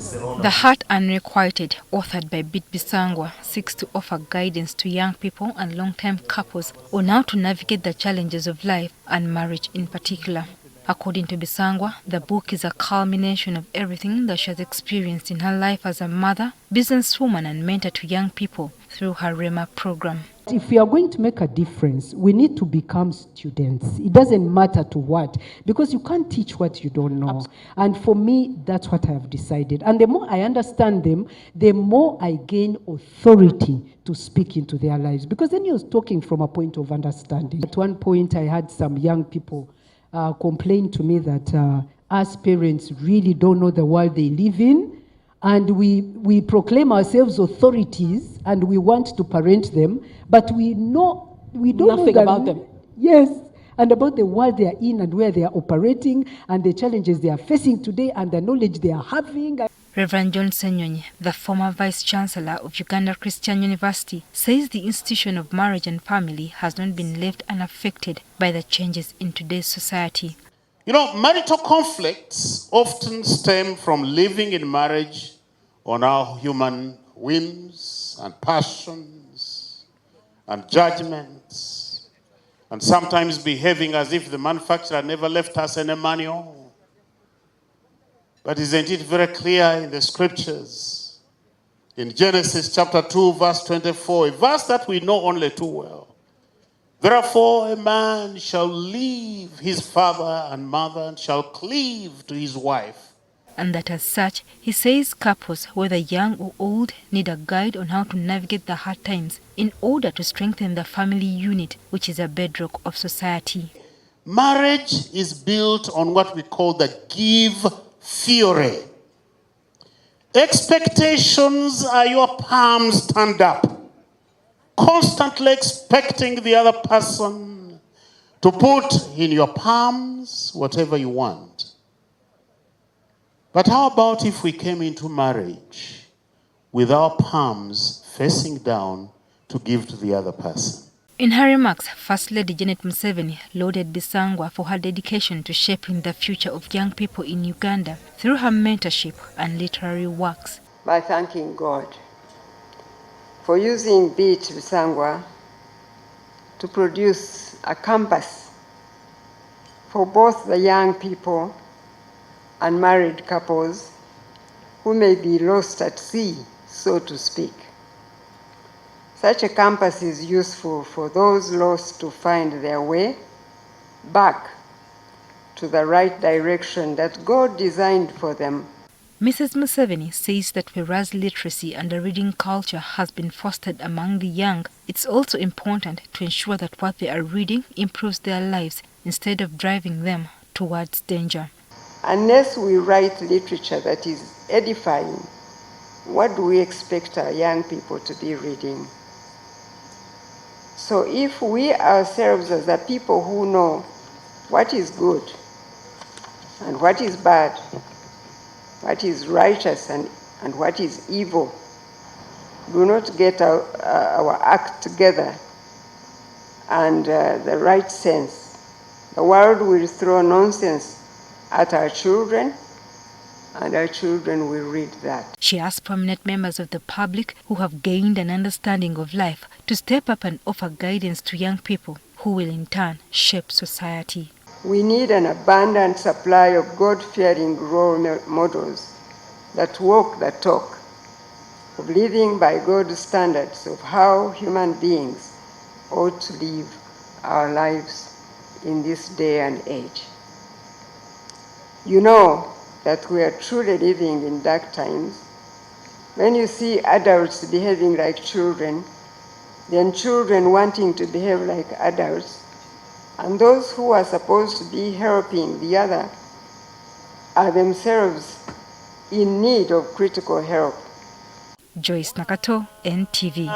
The Heart Unrequited, authored by Beat Bisangwa, seeks to offer guidance to young people and long-term couples on how to navigate the challenges of life and marriage in particular. According to Bisangwa, the book is a culmination of everything that she has experienced in her life as a mother, businesswoman and mentor to young people through her REMA program. If we are going to make a difference, we need to become students. It doesn't matter to what, because you can't teach what you don't know. And for me, that's what I have decided. And the more I understand them, the more I gain authority to speak into their lives. Because then you're talking from a point of understanding. At one point, I had some young people complain to me that us parents really don't know the world they live in. And we proclaim ourselves authorities and we want to parent them, but we don't nothing know about them. Yes, and about the world they are in and where they are operating and the challenges they are facing today and the knowledge they are having. Reverend John Senyonyi, the former Vice-Chancellor of Uganda Christian University, says the institution of marriage and family has not been left unaffected by the changes in today's society. You know, marital conflicts often stem from living in marriage on our human whims and passions and judgments, and sometimes behaving as if the manufacturer never left us any manual. But isn't it very clear in the scriptures? In Genesis chapter 2, verse 24, a verse that we know only too well. Therefore, a man shall leave his father and mother and shall cleave to his wife. And that as such, he says couples, whether young or old, need a guide on how to navigate the hard times in order to strengthen the family unit, which is a bedrock of society. Marriage is built on what we call the give theory. Expectations are your palms turned up, constantly expecting the other person to put in your palms whatever you want. But how about if we came into marriage with our palms facing down to give to the other person? In her remarks, First Lady Janet Museveni lauded Bisangwa for her dedication to shaping the future of young people in Uganda through her mentorship and literary works. By thanking God for using Beat Bisangwa to produce a campus for both the young people and married couples who may be lost at sea, so to speak. Such a campus is useful for those lost to find their way back to the right direction that God designed for them. Mrs. Museveni says that whereas literacy and a reading culture has been fostered among the young, it's also important to ensure that what they are reading improves their lives instead of driving them towards danger. Unless we write literature that is edifying, what do we expect our young people to be reading? So if we ourselves as the people who know what is good and what is bad, what is righteous and what is evil, do not get our act together and the right sense, the world will throw nonsense at our children, and our children will read that. She asked prominent members of the public who have gained an understanding of life to step up and offer guidance to young people who will in turn shape society. We need an abundant supply of God-fearing role models that walk the talk of living by God's standards of how human beings ought to live our lives in this day and age. You know that we are truly living in dark times. When you see adults behaving like children, then children wanting to behave like adults, and those who are supposed to be helping the other are themselves in need of critical help. Joyce Nakato, NTV.